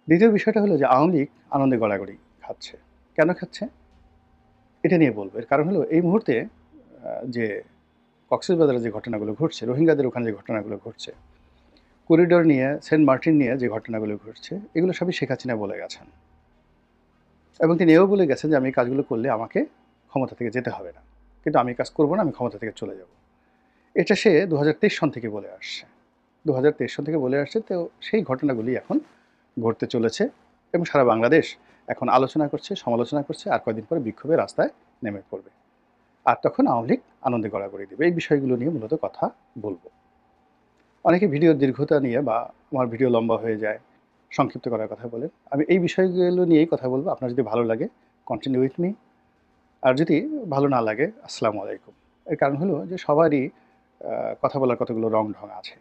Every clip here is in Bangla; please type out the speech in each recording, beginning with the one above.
দ্বিতীয় বিষয়টা হলো যে আওয়ামী লীগ আনন্দে গড়াগড়ি খাচ্ছে। কেন খাচ্ছে? এটা নিয়ে বলব। এর কারণ হলো এই মুহূর্তে যে কক্সবাজারে যে ঘটনাগুলো ঘটছে, রোহিঙ্গাদের ওখানে যে ঘটনাগুলো ঘটছে, করিডোর নিয়ে, সেন্ট মার্টিন নিয়ে যে ঘটনাগুলো ঘটছে, এগুলো সবই শেখ হাসিনা বলে গেছেন। এবং তিনি এও বলে গেছেন যে আমি এই কাজগুলো করলে আমাকে ক্ষমতা থেকে যেতে হবে না। কিন্তু আমি এই কাজ করব না, আমি ক্ষমতা থেকে চলে যাব। এটা সে ২০২৩ সন থেকে বলে আসছে। ২০২৩ সন থেকে বলে আসছে, তো সেই ঘটনাগুলি এখন ঘটতে চলেছে এবং সারা বাংলাদেশ এখন আলোচনা করছে, সমালোচনা করছে, আর কয়দিন পরে বিক্ষোভে রাস্তায় নেমে পড়বে। আর তখন আওয়ামী লীগ আনন্দে গড়াগড়ি দেবে। এই বিষয়গুলো নিয়ে মূলত কথা বলব। অনেকে ভিডিওর দীর্ঘতা নিয়ে বা আমার ভিডিও লম্বা হয়ে যায়, সংক্ষিপ্ত করার কথা বলেন। আমি এই বিষয়গুলো নিয়েই কথা বলব। আপনার যদি ভালো লাগে কন্টিনিউ উইথ মি। আর যদি ভালো না লাগে আসসালামু আলাইকুম। এর কারণ হলো যে সবারই কথা বলার কতগুলো রং-ঢং আছে।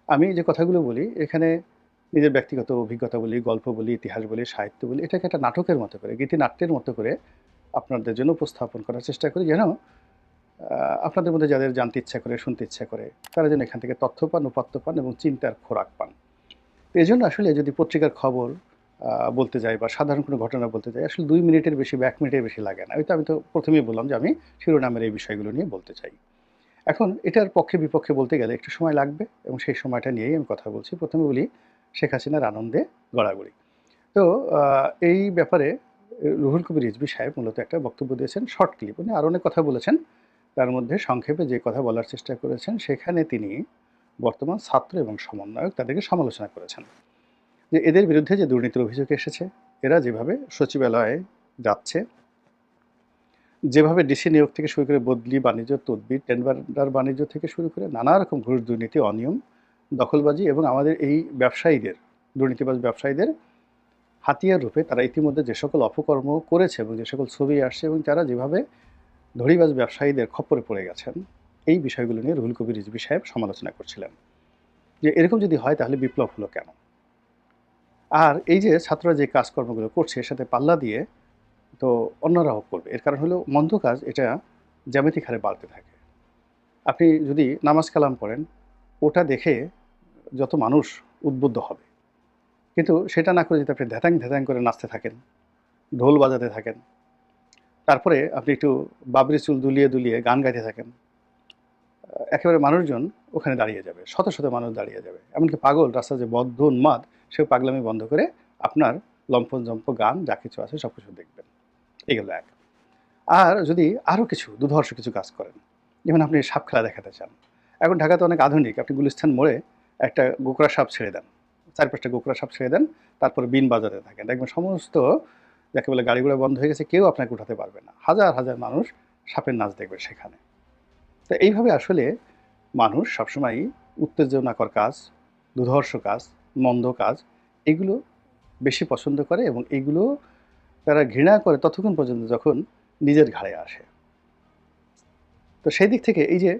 আমি যে কথাগুলো বলি এখানে নিজের ব্যক্তিগত অভিজ্ঞতা বলি, গল্প বলি, ইতিহাস বলি, সাহিত্য বলি, এটাকে একটা নাটকের মতো করে, গীতিনাট্যের মতো করে আপনাদের জন্য উপস্থাপন করার চেষ্টা করি যেন আপনাদের মধ্যে যাদের জানতে ইচ্ছা করে, শুনতে ইচ্ছা করে, তারা যেন এখান থেকে তথ্য পান, উপাত্ত পান এবং চিন্তার খোরাক পান। তো এজন্য আসলে যদি পত্রিকার খবর বলতে যাই বা সাধারণ কোনো ঘটনা বলতে যাই, আসলে ২ মিনিটের বেশি বা ১ মিনিটের বেশি লাগে না। ওই তো আমি তো ১ম এই বললাম যে আমি শিরোনামের এই বিষয়গুলো নিয়ে বলতে চাই। এখন এটার পক্ষে বিপক্ষে বলতে গেলে একটু সময় লাগবে এবং সেই সময়টা নিয়েই আমি কথা বলছি। ১ম এ বলি শেখ হাসিনার আনন্দে গড়াগড়ি। তো এই ব্যাপারে রুহুল কবির রিজভী সাহেব মূলত একটা বক্তব্য দিয়েছেন, শর্ট ক্লিপ। উনি আরও অনেক কথা বলেছেন। তার মধ্যে সংক্ষেপে যে কথা বলার চেষ্টা করেছেন, সেখানে তিনি বর্তমান ছাত্র এবং সমন্বয়ক তাদেরকে সমালোচনা করেছেন। যে এদের বিরুদ্ধে যে দুর্নীতির অভিযোগ এসেছে, এরা যেভাবে সচিবালয়ে যাচ্ছে, যেভাবে ডিসি নিয়োগ থেকে শুরু করে বদলি, বাণিজ্য, তদবির, টেন্ডার বাণিজ্য থেকে শুরু করে নানা রকম ঘুষ, দুর্নীতি, অনিয়ম, দখলবাজি এবং আমাদের এই ব্যবসায়ীদের, দুর্নীতিবাজ ব্যবসায়ীদের হাতিয়ার রূপে তারা ইতিমধ্যে যে সকল অপকর্ম করেছে এবং যে সকল ছবি আসছে এবং তারা যেভাবে ধড়িবাজ ব্যবসায়ীদের খপ্পরে পড়ে গেছেন, এই বিষয়গুলো নিয়ে রুহুল কবির রিজভী সাহেব সমালোচনা করছিলেন। যে এরকম যদি হয় তাহলে বিপ্লব হলো কেন? আর এই যে ছাত্ররা যে কাজকর্মগুলো করছে এর সাথে পাল্লা দিয়ে তো অন্যরাও করবে। এর কারণ হলো মন্দ কাজ এটা জ্যামিতিক হারে বাড়তে থাকে। আপনি যদি নামাজ কালাম পড়েন, ওটা দেখে যত মানুষ উদ্বুদ্ধ হবে। কিন্তু সেটা না করে যদি আপনি ধ্যাতাং, ধ্যাতাং করে নাচতে থাকেন, ঢোল বাজাতে থাকেন, তারপরে আপনি একটু বাবরি চুল দুলিয়ে, দুলিয়ে গান গাইতে থাকেন, একেবারে মানুষজন ওখানে দাঁড়িয়ে যাবে। শত, শত মানুষ দাঁড়িয়ে যাবে। এমনকি পাগল রাস্তায় যে বদ্ধ উন্মাদ, সেও পাগলামি বন্ধ করে আপনার লম্পঝম্প গান যা কিছু আছে সব কিছু দেখবেন। এই গেল এক। আর যদি আরও কিছু দুধর্ষ কিছু কাজ করেন, যেমন আপনি সাপ খেলা দেখাতে চান। এখন ঢাকাতে অনেক আধুনিক। আপনি গুলিস্তান মোড়ে একটা গোকড়া সাপ ছেড়ে দেন। ৪-৫ টা গোকড়া সাপ ছেড়ে দেন, তারপরে বিন বাজাতে থাকেন। দেখবেন সমস্ত যাকে বলে গাড়ি ঘোড়া বন্ধ হয়ে গেছে, কেউ আপনাকে উঠাতে পারবে না। হাজার, হাজার মানুষ সাপের নাচ দেখবে সেখানে। তো এইভাবে আসলে মানুষ সবসময়ই উত্তেজনাকর কাজ, দুধর্ষ কাজ, মন্দ কাজ এগুলো বেশি পছন্দ করে এবং এগুলো তারা ঘৃণা করে ততক্ষণ পর্যন্ত যখন নিজের ঘাড়ে আসে। তো সেই দিক থেকে এই যে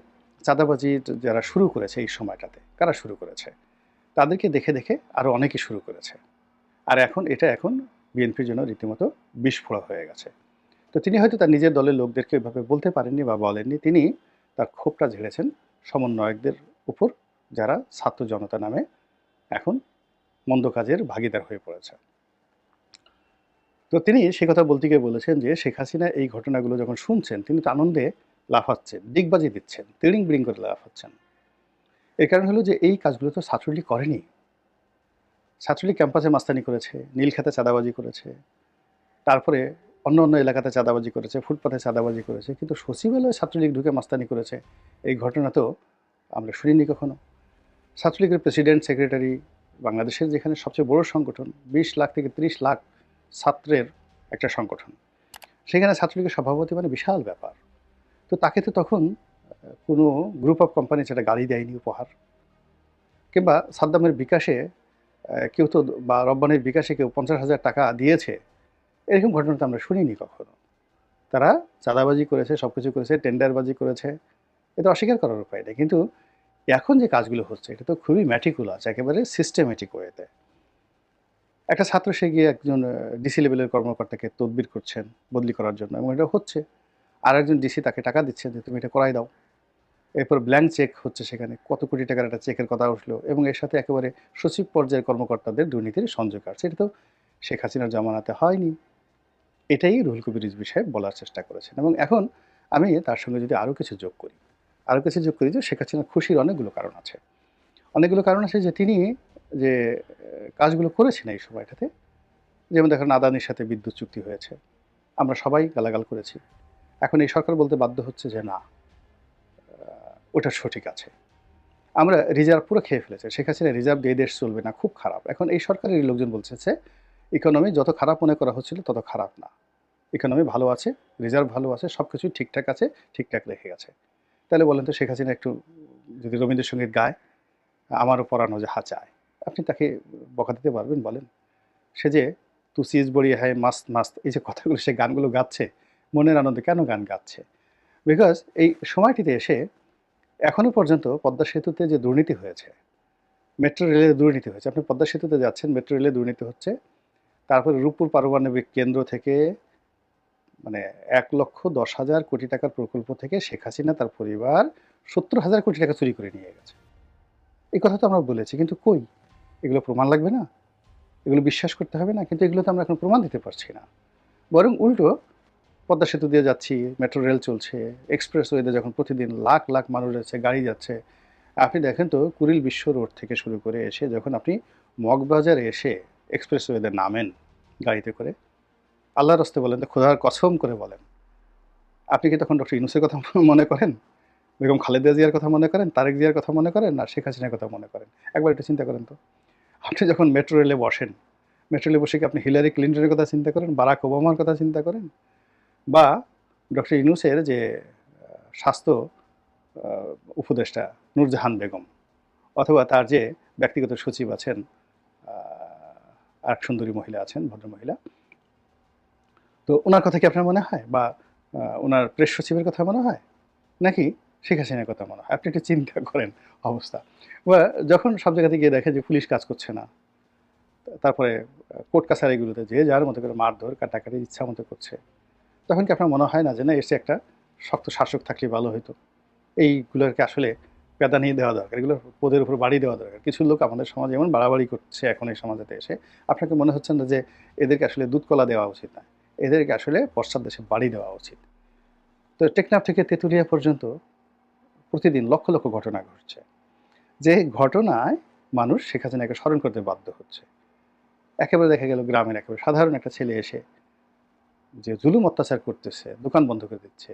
চাঁদাবাজি যারা শুরু করেছে এই সময়টাতে, কারা শুরু করেছে? তাদেরকে দেখে, দেখে আরও অনেকে শুরু করেছে। আর এখন বিএনপির জন্য রীতিমতো বিস্ফোরক হয়ে গেছে। তো তিনি হয়তো তার নিজের দলের লোকদেরকে এভাবে বলতে পারেননি বা বলেননি। তিনি তার ক্ষোভটা ঝেড়েছেন সমন্বয়কদের উপর, যারা ছাত্র জনতা নামে এখন মন্দ কাজের ভাগীদার হয়ে পড়েছে। তো তিনি সে কথা বলতে গিয়ে বলেছেন যে শেখ হাসিনা এই ঘটনাগুলো যখন শুনছেন তিনি তো আনন্দে লাফাচ্ছেন, ডিগবাজি দিচ্ছেন, তিড়িং বিড়িং করে লাফাচ্ছেন। এর কারণ হলো যে এই কাজগুলো তো ছাত্রলীগ করেনি। ছাত্রলীগ ক্যাম্পাসে মাস্তানি করেছে, নীলক্ষেতে চাঁদাবাজি করেছে, তারপরে অন্য, অন্য এলাকাতে চাঁদাবাজি করেছে, ফুটপাথে চাঁদাবাজি করেছে। কিন্তু সচিবালয়ে ছাত্রলীগ ঢুকে মাস্তানি করেছে, এই ঘটনা তো আমরা শুনিনি কখনো। ছাত্রলীগের প্রেসিডেন্ট, সেক্রেটারি, বাংলাদেশের যেখানে সবচেয়ে বড় সংগঠন, ২০ লাখ থেকে ৩০ লাখ ছাত্রের একটা সংগঠন। সেখানে ছাত্রলীগের সভাপতি মানে বিশাল ব্যাপার। তো তাকে তো তখন কোনো গ্রুপ অফ কোম্পানি সেটা গাড়ি দেয়নি উপহার। কিংবা সাদ্দামের বিকাশে কেউ তো বা রব্বানির বিকাশে কেউ ৫০,০০০ টাকা দিয়েছে, এরকম ঘটনা তো আমরা শুনিনি কখনো। তারা চাঁদাবাজি করেছে, সবকিছু করেছে, টেন্ডারবাজি করেছে। এটা অস্বীকার করার উপায় নেই। কিন্তু এখন যে কাজগুলো হচ্ছে এটা তো খুবই ম্যাটিকুলাস, একেবারে সিস্টেমেটিক ওয়েতে। একটা ছাত্র সে গিয়ে একজন ডিসি লেভেলের কর্মকর্তাকে তদবির করছেন বদলি করার জন্য এবং এটা হচ্ছে। আরেকজন ডিসি তাকে টাকা দিচ্ছেন যে তুমি এটা করাই দাও। এরপর ব্ল্যাঙ্ক চেক হচ্ছে, সেখানে কত কোটি টাকার একটা চেকের কথা উঠলো, এবং এর সাথে একেবারে সচিব পর্যায়ের কর্মকর্তাদের দুর্নীতির সংযোগ আছে। এটা তো শেখ হাসিনার জামানাতে হয়নি। এটাই রুহুল কবির রিজভী সাহেব বলার চেষ্টা করেছেন। এবং এখন আমি তার সঙ্গে যদি আরও কিছু যোগ করি, যে শেখ হাসিনার খুশির অনেকগুলো কারণ আছে। অনেকগুলো কারণ আছে যে তিনি যে কাজগুলো করেছেন এই সময়টাতে, যেমন দেখেন আদানির সাথে বিদ্যুৎ চুক্তি হয়েছে, আমরা সবাই গালাগাল করেছি। এখন এই সরকার বলতে বাধ্য হচ্ছে যে না, ওটা সঠিক আছে। আমরা রিজার্ভ পুরো খেয়ে ফেলেছে, শেখ হাসিনা রিজার্ভ দিয়ে দেশ চলবে না, খুব খারাপ। এখন এই সরকারের লোকজন বলছে যে ইকোনমি যত খারাপ মনে করা হচ্ছিল তত খারাপ না, ইকোনমি ভালো আছে, রিজার্ভ ভালো আছে, সব কিছুই ঠিকঠাক আছে, ঠিকঠাক রেখে গেছে। তাহলে বলেন তো শেখ হাসিনা একটু যদি রবীন্দ্রসঙ্গীত গায়, আমারও পরানো যাহা চায়, আপনি তাকে বকা দিতে পারবেন বলেন? সে যে তু সিজ বড়ি হায় মাস্ত মাস্ত, এই যে কথাগুলো সে গানগুলো গাচ্ছে, মনের আনন্দে কেন গান গাচ্ছে? বিকজ এই সময়টিতে এসে এখনও পর্যন্ত পদ্মা সেতুতে যে দুর্নীতি হয়েছে, মেট্রো রেলের দুর্নীতি হয়েছে, আপনি পদ্মা সেতুতে যাচ্ছেন, মেট্রো রেলে দুর্নীতি হচ্ছে, তারপরে রূপপুর পারমাণবিক কেন্দ্র থেকে মানে 1,10,000 কোটি টাকার প্রকল্প থেকে শেখ হাসিনা তার পরিবার 70,000 কোটি টাকা চুরি করে নিয়ে গেছে। এই কথা তো আমরা বলেছি, কিন্তু কই? এগুলো প্রমাণ লাগবে না? এগুলো বিশ্বাস করতে হবে না? কিন্তু এগুলো তো আমরা এখন প্রমাণ দিতে পারছি না। বরং উল্টো পদ্মা সেতু দিয়ে যাচ্ছি, মেট্রো রেল চলছে, এক্সপ্রেসওয়েতে যখন প্রতিদিন লাখ লাখ মানুষ যাচ্ছে, গাড়ি যাচ্ছে। আপনি দেখেন তো কুড়িল বিশ্ব রোড থেকে শুরু করে এসে যখন আপনি মগবাজারে এসে এক্সপ্রেসওয়েতে নামেন গাড়িতে করে, আল্লাহর রাস্তে বলেন তো, খোদার কসম করে বলেন, আপনি কি তখন ডক্টর ইউনূসের কথা মনে করেন, বেগম খালেদা জিয়ার কথা মনে করেন, তারেক জিয়ার কথা মনে করেন, না শেখ হাসিনার কথা মনে করেন? একবার একটু চিন্তা করেন তো। আপনি যখন মেট্রো রেলে বসেন, মেট্রো রেলে বসে কি আপনি হিলারি ক্লিন্টনের কথা চিন্তা করেন, বারাক ওবামার কথা চিন্তা করেন, বা ডক্টর ইউনূসের যে স্বাস্থ্য উপদেষ্টা নূরজাহান বেগম, অথবা তার যে ব্যক্তিগত সচিব আছেন, আরেক সুন্দরী মহিলা আছেন, ভদ্রমহিলা, তো ওনার কথা কি আপনার মনে হয়, বা ওনার প্রেস সচিবের কথা মনে হয়, নাকি শেখ হাসিনার কথা মনে হয়? আপনি একটু চিন্তা করেন অবস্থা। বা যখন সব জায়গাতে গিয়ে দেখে যে পুলিশ কাজ করছে না, তারপরে কোর্ট কাছারিগুলোতে যে যার মতো করে মারধর কাটাকাটি ইচ্ছা মতো করছে, তখন কি আপনার মনে হয় না যে না, এসে একটা শক্ত শাসক থাকলে ভালো হতো, এইগুলোকে আসলে প্যাদানি দেওয়া দরকার, এগুলো পদের উপর বাড়ি দেওয়া দরকার? কিছু লোক আমাদের সমাজে এমন বাড়াবাড়ি করছে এখন এই সমাজেতে এসে, আপনাকে মনে হচ্ছে না যে এদেরকে আসলে দুধ কলা দেওয়া উচিত না, এদেরকে আসলে পশ্চাৎ দেশে বাড়ি দেওয়া উচিত? তো টেকনাফ থেকে তেঁতুলিয়া পর্যন্ত প্রতিদিন লক্ষ লক্ষ ঘটনা ঘটছে, যে ঘটনায় মানুষ শেখ হাসিনাকে স্মরণ করতে বাধ্য হচ্ছে। একেবারে দেখা গেল গ্রামের একেবারে সাধারণ একটা ছেলে এসে যে জুলুম অত্যাচার করতেছে, দোকান বন্ধ করে দিচ্ছে,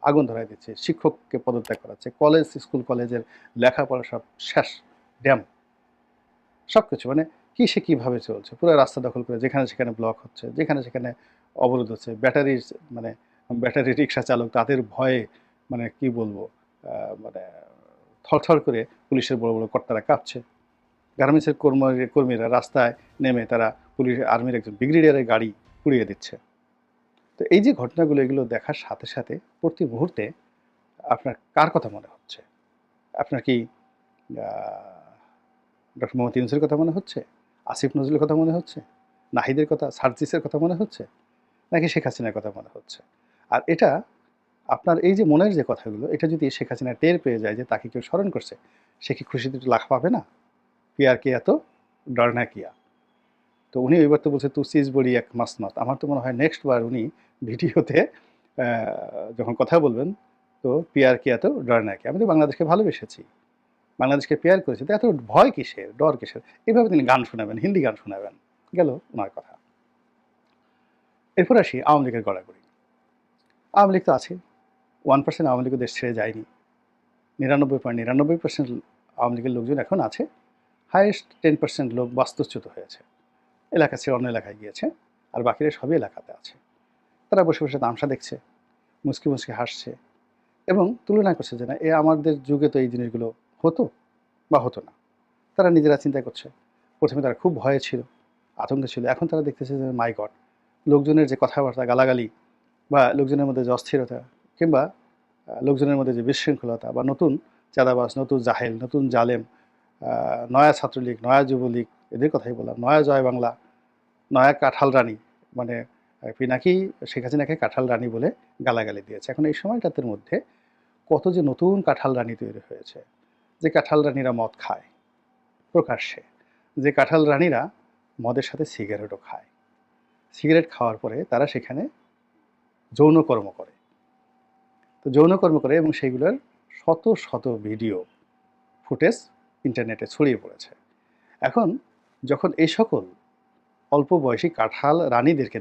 আগুন ধরায় দিচ্ছে, শিক্ষককে পদত্যাগ করাচ্ছে, কলেজ স্কুল কলেজের লেখাপড়া সব শেষ, ড্যাম, সব কিছু মানে কি সে কীভাবে চলছে, পুরো রাস্তা দখল করে যেখানে সেখানে ব্লক হচ্ছে, যেখানে সেখানে অবরোধ হচ্ছে, ব্যাটারির মানে ব্যাটারি রিক্সা চালক তাদের ভয়ে মানে কি বলবো, মানে থরথর করে পুলিশের বড় বড় কর্তারা কাঁপছে, গার্মেন্টসের কর্মীরা রাস্তায় নেমে তারা পুলিশ আর্মির একজন ব্রিগেডিয়ারের গাড়ি পুড়িয়ে দিচ্ছে। তো এই যে ঘটনাগুলো, এগুলো দেখার সাথে সাথে প্রতি মুহূর্তে আপনার কার কথা মনে হচ্ছে? আপনার কি ডক্টর মোহাম্মদ ইউনূসের কথা মনে হচ্ছে, আসিফ নজরুলের কথা মনে হচ্ছে, নাহিদের কথা, সার্জিসের কথা মনে হচ্ছে, নাকি শেখ হাসিনার কথা মনে হচ্ছে? আর এটা আপনার এই যে মনের যে কথাগুলো, এটা যদি শেখ হাসিনা টের পেয়ে যায় যে তাকে কেউ স্মরণ করছে, সে কি খুশিতে একটু লাখ পাবে না? পিয়ার কিয়া তো ডরনা কিয়া। তো উনি ওইবার তো বলছে তু সিজ বড়ি এক মাসনত। আমার তো মনে হয় নেক্সট বার উনি ভিডিওতে যখন কথা বলবেন, তো পিয়ার কিয়া তো ডরনা কিয়া, আমি তো বাংলাদেশকে ভালোবেসেছি, বাংলাদেশকে পেয়ার করেছি, তো এত ভয় কিসের, ডর কিসের? এইভাবে তিনি গান শোনাবেন, হিন্দি গান শোনাবেন, গেল ওনার কথা। এরপর আসি আওয়ামী লীগের গড়াগড়ি। আওয়ামী লীগ তো আছে, 1% আওয়ামী লীগও দেশ ছেড়ে যায়নি, 99.99% আওয়ামী লীগের লোকজন এখন আছে, হাইয়েস্ট 10% লোক বাস্তুচ্যুত হয়েছে, এলাকা ছেড়ে অন্য এলাকায় গিয়েছে, আর বাকিরা সবই এলাকাতে আছে। তারা বসে বসে তামসা দেখছে, মুচকি মুচকি হাসছে, এবং তুলনা করছে যে না, আমাদের যুগে তো এই জিনিসগুলো হতো বা হতো না। তারা নিজেরা চিন্তা করছে, প্রথমে তারা খুব ভয়ে ছিল, আতঙ্কে ছিল, এখন তারা দেখতেছে যে মাই গড, লোকজনের যে কথাবার্তা, গালাগালি, বা লোকজনের মধ্যে যে অস্থিরতা, কিংবা লোকজনের মধ্যে যে বিশৃঙ্খলতা, বা নতুন চাঁদাবাজ, নতুন জাহেল, নতুন জালেম, নয়া ছাত্রলীগ, নয়া যুবলীগ, এদের কথাই বললাম, নয়া জয় বাংলা, নয়া কাঁঠাল রানী, মানে পিনাকি শেখ হাসিনাকে কাঁঠাল রানী বলে গালাগালি দিয়েছে। এখন এই সময়টাতে মধ্যে কত যে নতুন কাঁঠাল রানী তৈরি হয়েছে, যে কাঁঠাল রানীরা মদ খায় প্রকাশ্যে, যে কাঁঠাল রানীরা মদের সাথে সিগারেটও খায়, সিগারেট খাওয়ার পরে তারা সেখানে যৌনকর্ম করে। তো যৌনকর্ম করে এবং সেগুলোর শত শত ভিডিও ফুটেজ ইন্টারনেটে ছড়িয়ে পড়েছে। এখন যখন এই সকল অল্প বয়সী কাঁঠাল রানীদেরকে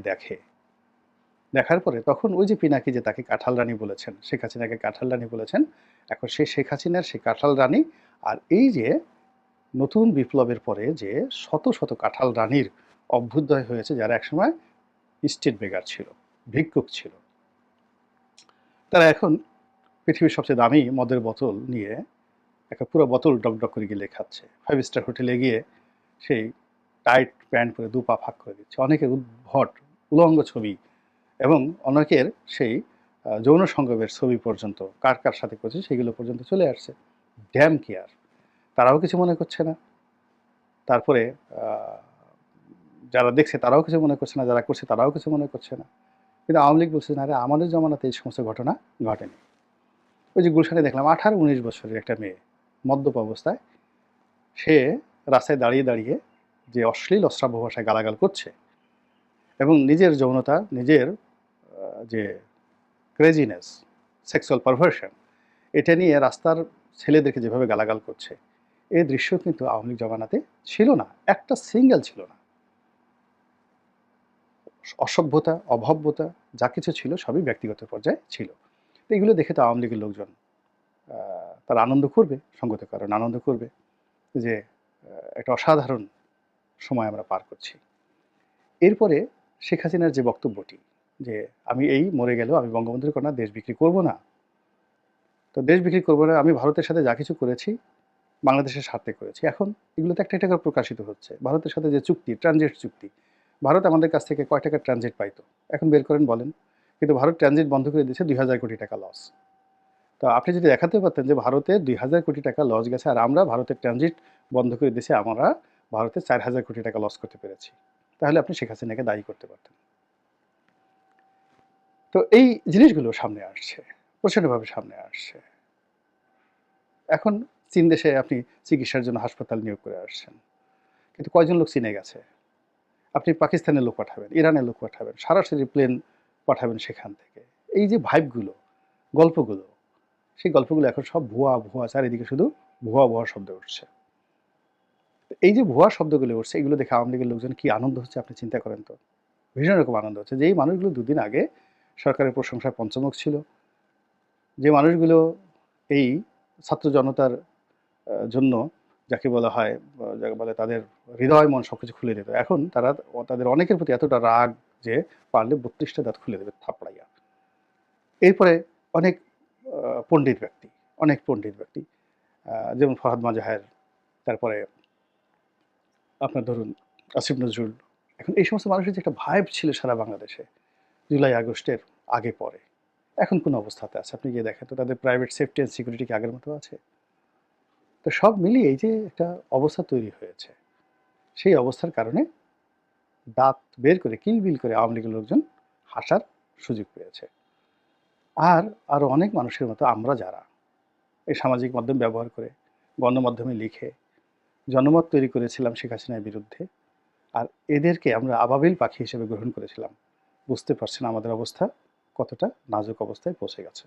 দেখার পরে তখন ওই যে পিনাকি যে তাকে কাঁঠাল রানী বলেছেন, শেখ হাসিনাকে কাঁঠাল রানী বলেছেন, এখন সে শেখ হাসিনার সে কাঁঠাল রানী আর এই যে নতুন বিপ্লবের পরে যে শত শত কাঁঠাল রানীর অভ্যুদয় হয়েছে, যারা একসময় স্ট্রিট বেগার ছিল, ভিক্ষুক ছিল, তারা এখন পৃথিবীর সবচেয়ে দামি মদের বোতল নিয়ে একটা পুরো বোতল ডকডক করে গিলে খাচ্ছে। 5 স্টার হোটেলে গিয়ে সেই টাইট প্যান্ট পরে 2 পা ফাঁক করে দিচ্ছে। অনেকের উদ্ভট উলঙ্গ ছবি এবং অনেকের সেই যৌন সঙ্গমের ছবি পর্যন্ত কার সাথে করছে সেগুলো পর্যন্ত চলে আসছে। ড্যাম কেয়ার, তারাও কিছু মনে করছে না। তারপরে যারা দেখছে তারাও কিছু মনে করছে না, যারা করছে তারাও কিছু মনে করছে না। কিন্তু আওয়ামী লীগ বলছে না, আরে আমাদের জমানাতে এই সমস্ত ঘটনা ঘটেনি। ওই যে গুলশানে দেখলাম 18-19 বছরের একটা মেয়ে মদ্যপ অবস্থায় সে রাস্তায় দাঁড়িয়ে দাঁড়িয়ে যে অশ্লীল অশ্রাব্য ভাষায় গালাগাল করছে এবং নিজের যৌনতা, নিজের যে ক্রেজিনেস, সেক্সুয়াল পারভার্সন, এটা নিয়ে রাস্তার ছেলেদেরকে যেভাবে গালাগাল করছে, এই দৃশ্য কিন্তু আওয়ামী লীগ জমানাতে ছিল না, একটা সিঙ্গেল ছিল না। অসভ্যতা, অভব্যতা যা কিছু ছিল সবই ব্যক্তিগত পর্যায়ে ছিল। তো এগুলো দেখে তো আওয়ামী লীগের লোকজন তারা আনন্দ করবে, সঙ্গত কারণ আনন্দ করবে যে একটা অসাধারণ সময় আমরা পার করছি। এরপরে শেখ হাসিনার যে বক্তব্যটি যে আমি এই মরে গেলেও আমি বঙ্গবন্ধুর কন্যা দেশ বিক্রি করব না, তো দেশ বিক্রি করবো না, আমি ভারতের সাথে যা কিছু করেছি বাংলাদেশের স্বার্থে করেছি। এখন এগুলো তো একটা একটা করে প্রকাশিত হচ্ছে। ভারতের সাথে যে চুক্তি, ট্রানজিট চুক্তি, ভারত আমাদের কাছ থেকে কয় টাকা ট্রানজিট পাইতো এখন বের করেন বলেন। কিন্তু ভারত ট্রানজিট বন্ধ করে দিয়েছে 2000 কোটি টাকা লস। তো আপনি যদি দেখাতে পারতেন যে ভারতে 2000 কোটি টাকা লস গেছে আর আমরা ভারতের ট্রানজিট বন্ধ করে দিয়েছি, আমরা ভারতে 4000 কোটি টাকা লস করতে পেরেছি, তাহলে আপনি শেখ হাসিনাকে দায়ী করতে পারতেন। তো এই জিনিসগুলো সামনে আসছে, প্রচণ্ডভাবে সামনে আসছে। এখন চীন দেশে আপনি চিকিৎসার জন্য হাসপাতাল নিয়োগ করে আসছেন, কিন্তু কয়জন লোক চীনে গেছে? আপনি পাকিস্তানের লোক পাঠাবেন, ইরানের লোক পাঠাবেন, সরাসরি প্লেন পাঠাবেন সেখান থেকে। এই যে ভাইবগুলো, গল্পগুলো, সেই গল্পগুলো এখন সব ভুয়া ভুয়া, চারিদিকে শুধু ভুয়া ভুয়া শব্দ উঠছে। এই যে ভুয়া শব্দগুলো উঠছে, এগুলো দেখে আওয়ামী লীগের লোকজন কি আনন্দ হচ্ছে আপনি চিন্তা করেন তো। ভীষণ রকম আনন্দ হচ্ছে যে এই মানুষগুলো দুদিন আগে সরকারের প্রশংসায় পঞ্চমুখ ছিল, যে মানুষগুলো এই ছাত্র জনতার জন্য যাকে বলা হয়, যাকে বলে তাদের হৃদয় মন সবকিছু খুলে দিত, এখন তারা তাদের অনেকের প্রতি এতটা রাগ যে পারলে 32টা দাঁত খুলে দেবে থাপড়াইয়া। এরপরে অনেক পণ্ডিত ব্যক্তি, অনেক পণ্ডিত ব্যক্তি যেমন ফরহাদ মাজাহের, তারপরে আপনার ধরুন আসিফ নজরুল, এখন এই সমস্ত মানুষের যে একটা ভাইব ছিল সারা বাংলাদেশে জুলাই আগস্টের আগে পরে, এখন কোন অবস্থাতে আছে আপনি গিয়ে দেখেন তো, তাদের প্রাইভেট সেফটি অ্যান্ড সিকিউরিটি কি আগের মতো আছে? তো সব মিলিয়ে এই যে একটা অবস্থা তৈরি হয়েছে, সেই অবস্থার কারণে দাঁত বের করে কিলবিল করে আওয়ামী লীগের লোকজন হাসার সুযোগ পেয়েছে। আর আরও অনেক মানুষের মতো আমরা যারা এই সামাজিক মাধ্যম ব্যবহার করে, গণমাধ্যমে লিখে জনমত তৈরি করেছিলাম শেখ হাসিনার বিরুদ্ধে, আর এদেরকে আমরা আবাবিল পাখি হিসেবে গ্রহণ করেছিলাম, বুঝতে পারছেন আমাদের অবস্থা কতটা নাজুক অবস্থায় পৌঁছে গেছে।